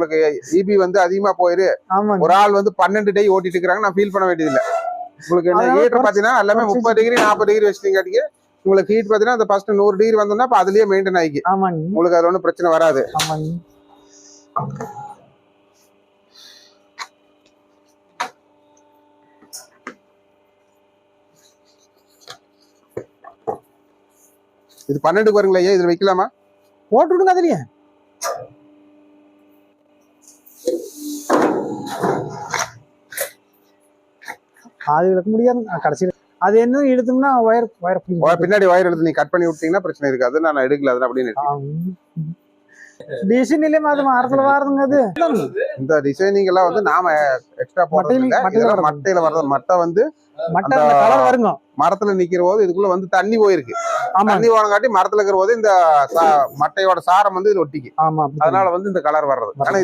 உங்களுக்கு இபி வந்து அதிகமா போயிரு, ஒரு ஆள் வந்து 12 டே ஓட்டிட்டு இருக்காங்க, நான் ஃபீல் பண்ண வேண்டியது இல்ல. உங்களுக்கு என்ன ஹீட்டர் பாத்தீங்கன்னா எல்லாமே 30 டிகிரி 40 டிகிரி வச்சிட்டீங்க. உங்களுக்கு ஹீட் பாத்தீங்கன்னா அந்த ஃபர்ஸ்ட் 100 டிகிரி வந்தோம்னா அப்ப அதுலயே மெயின்டைன் ஆகி உங்களுக்கு அதுல ஒன்றும் பிரச்சனை வராது. இது 12க்கு வருங்களா? இதுல வைக்கலாமா? போட்டு விடுங்க அதுலயே. அது இழுக்க முடியாது கடைசியில். அது என்ன எடுத்தோம்னா பின்னாடி வயர் எடுத்து நீ கட் பண்ணி விட்டீங்கன்னா பிரச்சனை இருக்காது. நான் எடுக்கல அதெல்லாம் அப்படின்னு டிசைன் இல்லையா அது மரத்துல வாருதுங்க. அது இந்த டிசைனிங் எல்லாம் வந்து நாம எக்ஸ்ட்ரா போடுறது மட்டையில வர்றது. மட்டை வந்து கலர் வருங்க. மரத்துல நிக்கிற போது இதுக்குள்ள வந்து தண்ணி போயிருக்கு. தண்ணி போனங்காட்டி மரத்துல இருக்கிற போது இந்த மட்டையோட சாரம் வந்து இது ஒட்டிக்கு. அதனால வந்து இந்த கலர் வர்றது. ஆனா